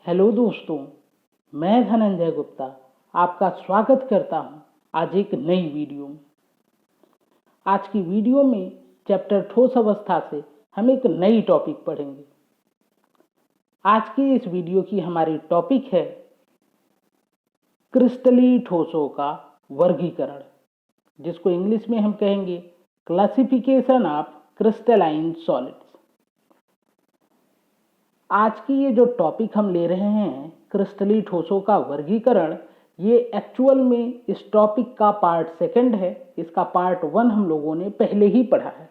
Hello दोस्तों, मैं धनंजय गुप्ता आपका स्वागत करता हूं आज एक नई वीडियो में। आज की वीडियो में चैप्टर ठोस अवस्था से हम एक नई टॉपिक पढ़ेंगे। आज की इस वीडियो की हमारी टॉपिक है क्रिस्टलीय ठोसों का वर्गीकरण, जिसको इंग्लिश में हम कहेंगे क्लासिफिकेशन ऑफ क्रिस्टलाइन सॉलिड्स। आज की ये जो टॉपिक हम ले रहे हैं क्रिस्टलीय ठोसों का वर्गीकरण, ये एक्चुअल में इस टॉपिक का पार्ट सेकंड है। इसका पार्ट 1 हम लोगों ने पहले ही पढ़ा है।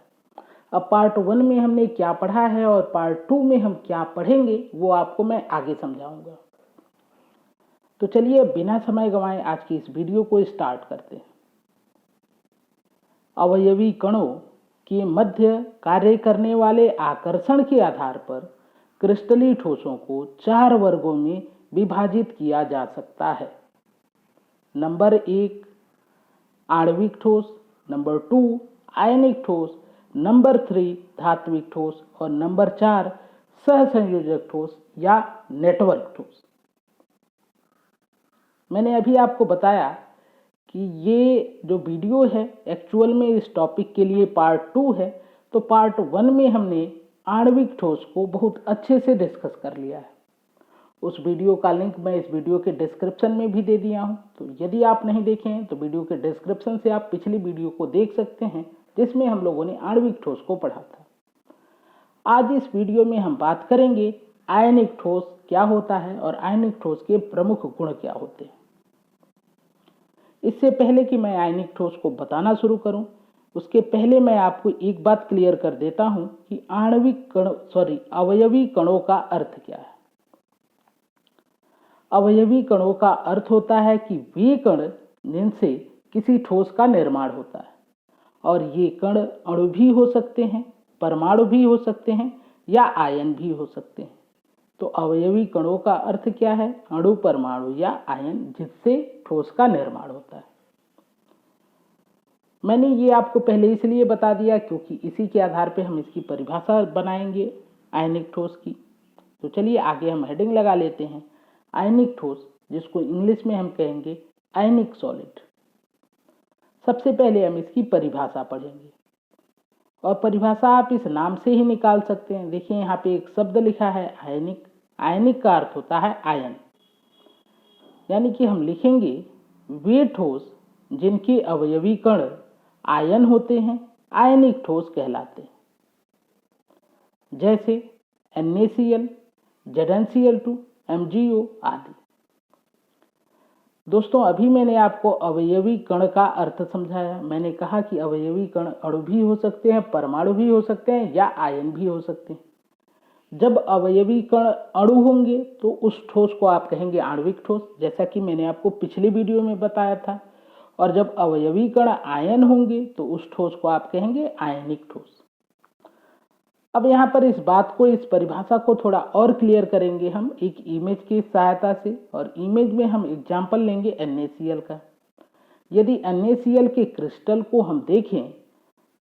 अब पार्ट 1 में हमने क्या पढ़ा है और पार्ट 2 में हम क्या पढ़ेंगे वो आपको मैं आगे समझाऊंगा। तो चलिए बिना समय गंवाए आज की इस वीडियो को स्टार्ट करते हैं। अवयवी कणों के मध्य कार्य करने वाले आकर्षण के आधार पर क्रिस्टलीय ठोसों को 4 वर्गों में विभाजित किया जा सकता है। नंबर 1 आणविक ठोस, नंबर 2 आयनिक ठोस, नंबर 3 धात्विक ठोस और नंबर 4 सहसंयोजक ठोस या नेटवर्क ठोस। मैंने अभी आपको बताया कि ये जो वीडियो है एक्चुअल में इस टॉपिक के लिए पार्ट 2 है। तो पार्ट 1 में हमने आणविक ठोस को बहुत अच्छे से डिस्कस कर लिया है। उस वीडियो का लिंक मैं इस वीडियो के डिस्क्रिप्शन में भी दे दिया हूं। तो यदि आप नहीं देखे हैं तो वीडियो के डिस्क्रिप्शन से आप पिछली वीडियो को देख सकते हैं, जिसमें हम लोगों ने आणविक ठोस को पढ़ा था। आज इस वीडियो में हम बात करेंगे आयनिक ठोस क्या होता है और आयनिक ठोस के प्रमुख गुण क्या होते हैं। इससे पहले कि मैं आयनिक ठोस को बताना शुरू करूं, उसके पहले मैं आपको एक बात क्लियर कर देता हूं कि अवयवी कणों का अर्थ क्या है। अवयवी कणों का अर्थ होता है कि वे कण जिनसे किसी ठोस का निर्माण होता है, और ये कण अणु भी हो सकते हैं, परमाणु भी हो सकते हैं या आयन भी हो सकते हैं। तो अवयवी कणों का अर्थ क्या है? अणु, परमाणु या आयन जिससे ठोस का निर्माण होता है। मैंने ये आपको पहले इसलिए बता दिया क्योंकि इसी के आधार पे हम इसकी परिभाषा बनाएंगे आयनिक ठोस की। तो चलिए आगे हम हेडिंग लगा लेते हैं आयनिक ठोस, जिसको इंग्लिश में हम कहेंगे आयनिक सॉलिड। सबसे पहले हम इसकी परिभाषा पढ़ेंगे और परिभाषा आप इस नाम से ही निकाल सकते हैं। देखिए यहाँ पे एक शब्द लिखा है आयनिक। आयनिक का अर्थ होता है आयन, यानी कि हम लिखेंगे वे ठोस जिनके अवयवी कण आयन होते हैं आयनिक ठोस कहलाते हैं, जैसे NaCl, ZnCl2, MgO आदि। दोस्तों अभी मैंने आपको अवयवी कण का अर्थ समझाया। मैंने कहा कि अवयवी कण अणु भी हो सकते हैं, परमाणु भी हो सकते हैं या आयन भी हो सकते हैं। जब अवयवी कण अणु होंगे तो उस ठोस को आप कहेंगे आणविक ठोस, जैसा कि मैंने आपको पिछली वीडियो में बताया था। और जब अवयवी कण आयन होंगे तो उस ठोस को आप कहेंगे आयनिक ठोस। अब यहाँ पर इस बात को, इस परिभाषा को थोड़ा और क्लियर करेंगे हम एक इमेज की सहायता से। और इमेज में हम एग्जाम्पल लेंगे NaCl का। यदि NaCl के क्रिस्टल को हम देखें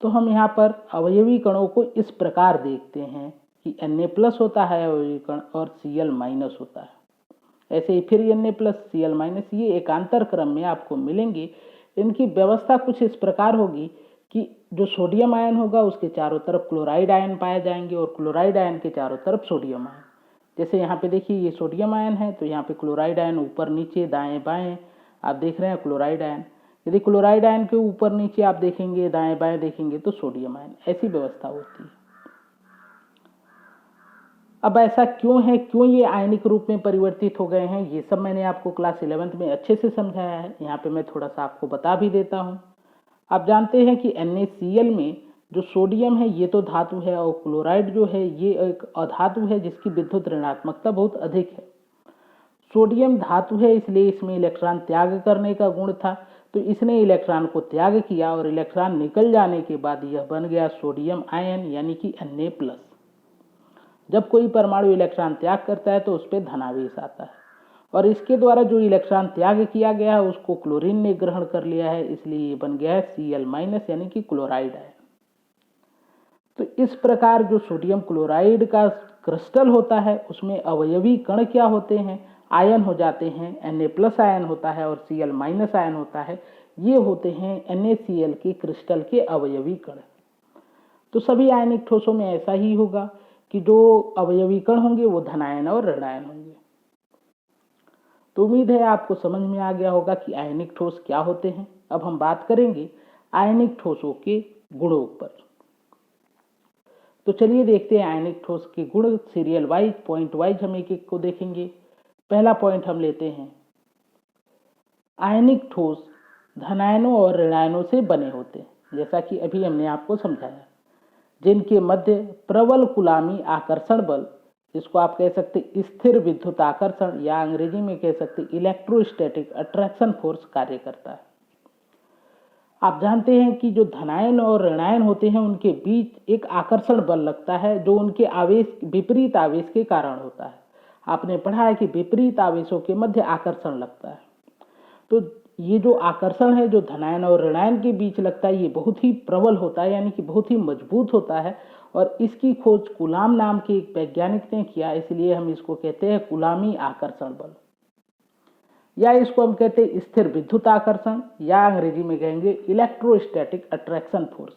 तो हम यहाँ पर अवयवी कणों को इस प्रकार देखते हैं कि Na+ होता है अवयवी कण और Cl- होता है। ऐसे ही फिर Na+, Cl-, ये एकांतर क्रम में आपको मिलेंगे। इनकी व्यवस्था कुछ इस प्रकार होगी कि जो सोडियम आयन होगा उसके चारों तरफ क्लोराइड आयन पाए जाएंगे और क्लोराइड आयन के चारों तरफ सोडियम आयन। जैसे यहाँ पे देखिए ये सोडियम आयन है तो यहाँ पे क्लोराइड आयन ऊपर नीचे दाएं बाएं आप देख रहे हैं क्लोराइड आयन। यदि क्लोराइड आयन के ऊपर नीचे आप देखेंगे, दाएं बाएं देखेंगे तो सोडियम आयन। ऐसी व्यवस्था होती है। अब ऐसा क्यों है, क्यों ये आयनिक रूप में परिवर्तित हो गए हैं, ये सब मैंने आपको क्लास 11th में अच्छे से समझाया है। यहाँ पे मैं थोड़ा सा आपको बता भी देता हूँ। आप जानते हैं कि NaCl में जो सोडियम है ये तो धातु है और क्लोराइड जो है ये एक अधातु है जिसकी विद्युत ऋणात्मकता बहुत अधिक है। सोडियम धातु है इसलिए इसमें इलेक्ट्रॉन त्याग करने का गुण था, तो इसने इलेक्ट्रॉन को त्याग किया और इलेक्ट्रॉन निकल जाने के बाद यह बन गया सोडियम आयन यानी कि Na+। जब कोई परमाणु इलेक्ट्रॉन त्याग करता है तो उस पर धनावेश आता है और इसके द्वारा जो इलेक्ट्रॉन त्याग किया गया है उसको क्लोरीन ने ग्रहण कर लिया है, इसलिए ये बन गया है Cl- यानी कि क्लोराइड आयन। तो इस प्रकार जो सोडियम क्लोराइड का क्रिस्टल होता है उसमें अवयवी कण क्या होते हैं, आयन हो जाते हैं, Na+ आयन होता है और Cl- आयन होता है। ये होते हैं NaCl के क्रिस्टल के अवयवी कण। तो सभी आयनिक ठोसों में ऐसा ही होगा कि जो अवयवी कण होंगे वो धनायन और ऋणायन होंगे। तो उम्मीद है आपको समझ में आ गया होगा कि आयनिक ठोस क्या होते हैं। अब हम बात करेंगे आयनिक ठोसों के गुणों पर। तो चलिए देखते हैं आयनिक ठोस के गुण सीरियल वाइज, पॉइंट वाइज हम एक एक को देखेंगे। पहला पॉइंट हम लेते हैं, आयनिक ठोस धनायनों और ऋणायनों से बने होते हैं। जैसा कि अभी हमने आपको समझाया, जिनके मध्य प्रबल कुलामी आकर्षण बल, जिसको आप कह सकते स्थिर विद्युत आकर्षण या अंग्रेजी में कह सकते इलेक्ट्रोस्टैटिक अट्रैक्शन फोर्स कार्य करता है। आप जानते हैं कि जो धनायन और ऋणायन होते हैं उनके बीच एक आकर्षण बल लगता है जो उनके आवेश, विपरीत आवेश के कारण होता है। आपने पढ़ा है कि विपरीत आवेशों के मध्य आकर्षण लगता है। तो ये जो आकर्षण है जो धनायन और ऋणायन के बीच लगता है, ये बहुत ही प्रबल होता है, यानी कि बहुत ही मजबूत होता है। और इसकी खोज कुलाम नाम के एक वैज्ञानिक ने किया, इसलिए हम इसको कहते हैं कुलामी आकर्षण बल, या इसको हम कहते हैं स्थिर विद्युत आकर्षण, या अंग्रेजी में कहेंगे इलेक्ट्रोस्टैटिक अट्रैक्शन फोर्स।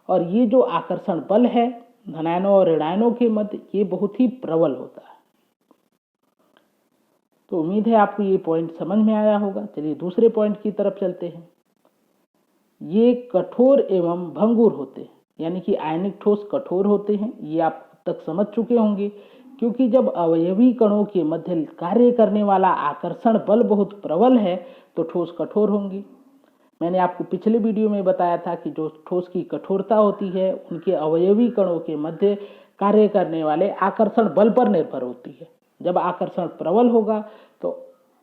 और ये जो आकर्षण बल है धनायनों और ऋणायनों के मध्य, ये बहुत ही प्रबल होता है। तो उम्मीद है आपको ये पॉइंट समझ में आया होगा। चलिए दूसरे पॉइंट की तरफ चलते हैं। ये कठोर एवं भंगुर होते हैं, यानी कि आयनिक ठोस कठोर होते हैं, ये आप तक समझ चुके होंगे। क्योंकि जब अवयवी कणों के मध्य कार्य करने वाला आकर्षण बल बहुत प्रबल है तो ठोस कठोर होंगे। मैंने आपको पिछले वीडियो में बताया था कि जो ठोस की कठोरता होती है उनके अवयवी कणों के मध्य कार्य करने वाले आकर्षण बल पर निर्भर होती है। जब आकर्षण प्रबल होगा तो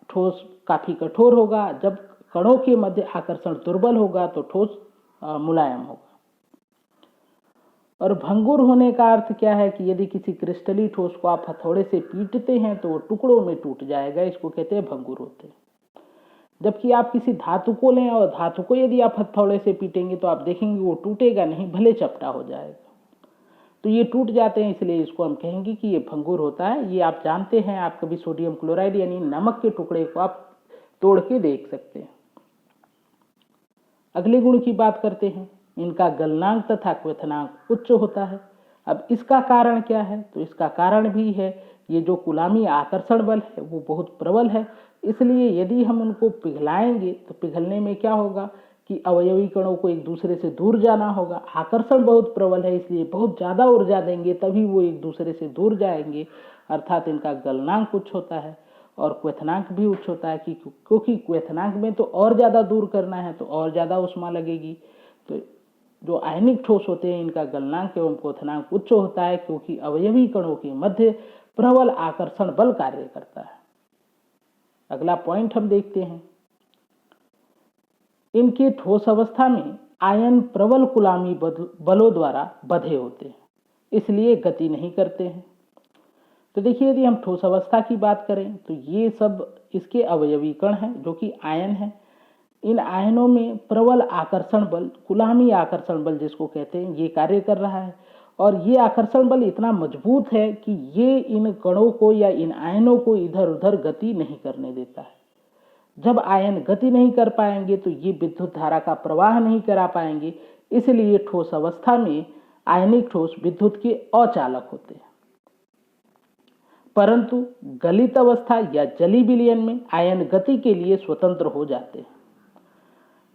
ठोस काफी कठोर होगा, जब कणों के मध्य आकर्षण दुर्बल होगा तो ठोस मुलायम होगा। और भंगुर होने का अर्थ क्या है कि यदि किसी क्रिस्टली ठोस को आप हथौड़े से पीटते हैं तो वो टुकड़ों में टूट जाएगा, इसको कहते हैं भंगुर होते हैं। जबकि आप किसी धातु को लें और धातु को यदि आप हथौड़े से पीटेंगे तो आप देखेंगे वो टूटेगा नहीं, भले चपटा हो जाएगा। तो ये टूट जाते हैं, इसलिए इसको हम कहेंगे कि ये भंगुर होता है। ये आप जानते हैं, आप कभी सोडियम क्लोराइड यानी नमक के टुकड़े को आप तोड़ के देख सकते हैं। अगले गुण की बात करते हैं, इनका गलनांक तथा क्वथनांक उच्च होता है। अब इसका कारण क्या है? तो इसका कारण भी है ये जो कुलामी आकर्षण बल है वो बहुत प्रबल है, इसलिए यदि हम उनको पिघलाएंगे तो पिघलने में क्या होगा कि अवयवी कणों को एक दूसरे से दूर जाना होगा। आकर्षण बहुत प्रबल है, इसलिए बहुत ज़्यादा ऊर्जा देंगे तभी वो एक दूसरे से दूर जाएंगे, अर्थात इनका गलनांक उच्च होता है। और क्वथनांक भी उच्च होता है क्योंकि क्वथनांक में तो और ज़्यादा दूर करना है तो और ज़्यादा ऊष्मा लगेगी। तो जो आयनिक ठोस होते हैं इनका गलनांक एवं क्वथनांक उच्च होता है क्योंकि अवयवी कणों के मध्य प्रबल आकर्षण बल कार्य करता है। अगला पॉइंट हम देखते हैं, इनके ठोस अवस्था में आयन प्रबल कुलामी बलों द्वारा बंधे होते हैं, इसलिए गति नहीं करते हैं। तो देखिए, यदि हम ठोस अवस्था की बात करें तो ये सब इसके अवयवी कण हैं जो कि आयन हैं। इन आयनों में प्रबल आकर्षण बल, कुलामी आकर्षण बल जिसको कहते हैं, ये कार्य कर रहा है। और ये आकर्षण बल इतना मजबूत है कि ये इन कणों को या इन आयनों को इधर उधर गति नहीं करने देता है। जब आयन गति नहीं कर पाएंगे तो ये विद्युत धारा का प्रवाह नहीं करा पाएंगे, इसलिए ठोस अवस्था में आयनिक ठोस विद्युत के अचालक होते हैं। परंतु गलित अवस्था या जली विलयन में आयन गति के लिए स्वतंत्र हो जाते हैं।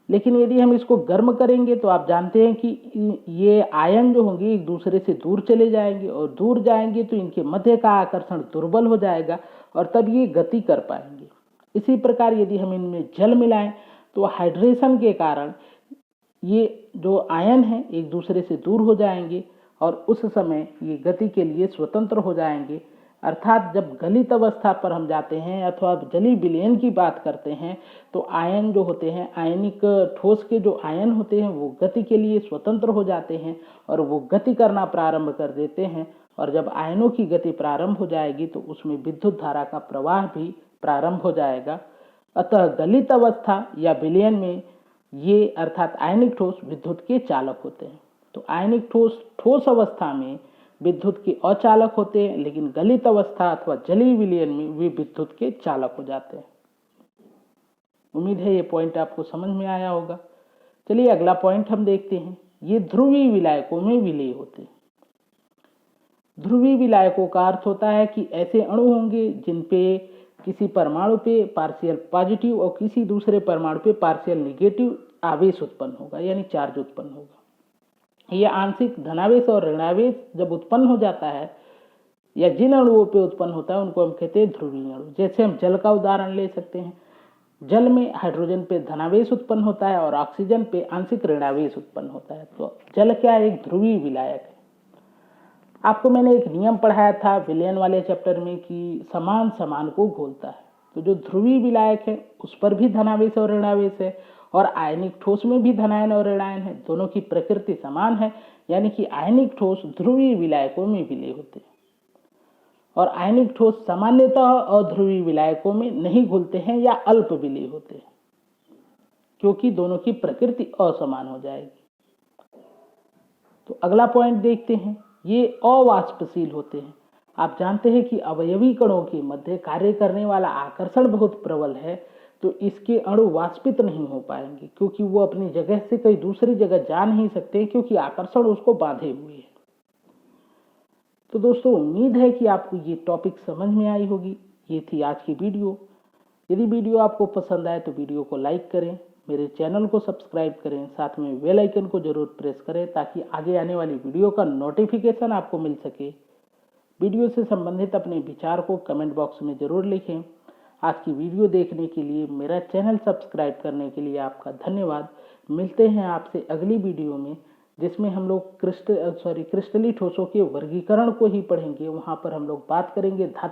लेकिन यदि हम इसको गर्म करेंगे तो आप जानते हैं कि ये आयन जो होंगे एक दूसरे से दूर चले जाएंगे, और दूर जाएंगे तो इनके मध्य का आकर्षण दुर्बल हो जाएगा और तब ये गति कर पाएंगे। इसी प्रकार यदि हम इनमें जल मिलाएं तो हाइड्रेशन के कारण ये जो आयन है एक दूसरे से दूर हो जाएंगे और उस समय ये गति के लिए स्वतंत्र हो जाएंगे। अर्थात जब गलित अवस्था पर हम जाते हैं अथवा जली विलयन की बात करते हैं तो आयन जो होते हैं, आयनिक ठोस के जो आयन होते हैं वो गति के लिए स्वतंत्र हो जाते हैं और वो गति करना प्रारंभ कर देते हैं। और जब आयनों की गति प्रारंभ हो जाएगी तो उसमें विद्युत धारा का प्रवाह भी प्रारंभ हो जाएगा। अतः गलित अवस्था या विलयन में ये अर्थात आयनिक ठोस विद्युत के चालक होते हैं। तो आयनिक ठोस ठोस अवस्था में विद्युत के अचालक होते हैं, लेकिन गलित अवस्था अथवा जलीय विलयन में वे विद्युत के चालक हो जाते हैं। उम्मीद है ये पॉइंट आपको समझ में आया होगा। चलिए अगला पॉइंट हम देखते हैं। ये ध्रुवीय विलायकों में विलय होते हैं। ध्रुवीय विलायकों का अर्थ होता है कि ऐसे अणु होंगे जिन पे किसी परमाणु पे पार्शियल पॉजिटिव और किसी दूसरे परमाणु पे पार्शियल निगेटिव आवेश उत्पन्न होगा, यानी चार्ज उत्पन्न होगा। यह आंशिक धनावेश और ऋणावेश जब उत्पन्न हो जाता है या जिन अणुओं पे उत्पन्न होता है उनको हम कहते हैं ध्रुवीय अणु। जैसे हम जल का उदाहरण ले सकते हैं। जल में हाइड्रोजन पे धनावेश उत्पन्न होता है और ऑक्सीजन पे आंशिक ऋणावेश उत्पन्न होता है। तो जल क्या है? एक ध्रुवीय विलायक है। आपको मैंने एक नियम पढ़ाया था विलयन वाले चैप्टर में कि समान समान को घोलता है। तो जो ध्रुवीय विलायक है उस पर भी धनावेश और ऋणावेश है, और आयनिक ठोस में भी धनायन और ऋणायन है। दोनों की प्रकृति समान है, यानी कि आयनिक ठोस ध्रुवीय विलायकों में विलय होते हैं और आयनिक ठोस सामान्यतः अध्रुवीय विलायकों में नहीं घुलते हैं या अल्प विलय होते हैं, क्योंकि दोनों की प्रकृति असमान हो जाएगी। तो अगला पॉइंट देखते हैं। ये अवाष्पशील होते हैं। आप जानते हैं कि अवयवी कणों के मध्य कार्य करने वाला आकर्षण बहुत प्रबल है, तो इसके अणु वाष्पित नहीं हो पाएंगे, क्योंकि वो अपनी जगह से कहीं दूसरी जगह जा नहीं सकते, क्योंकि आकर्षण उसको बांधे हुए है। तो दोस्तों उम्मीद है कि आपको ये टॉपिक समझ में आई होगी। ये थी आज की वीडियो। यदि वीडियो आपको पसंद आए तो वीडियो को लाइक करें, मेरे चैनल को सब्सक्राइब करें, साथ में बेल आइकन को जरूर प्रेस करें ताकि आगे आने वाली वीडियो का नोटिफिकेशन आपको मिल सके। वीडियो से संबंधित अपने विचार को कमेंट बॉक्स में जरूर लिखें। आज की वीडियो देखने के लिए, मेरा चैनल सब्सक्राइब करने के लिए आपका धन्यवाद। मिलते हैं आपसे अगली वीडियो में, जिसमें हम लोग क्रिस्टलीय ठोसों के वर्गीकरण को ही पढ़ेंगे। वहां पर हम लोग बात करेंगे धातु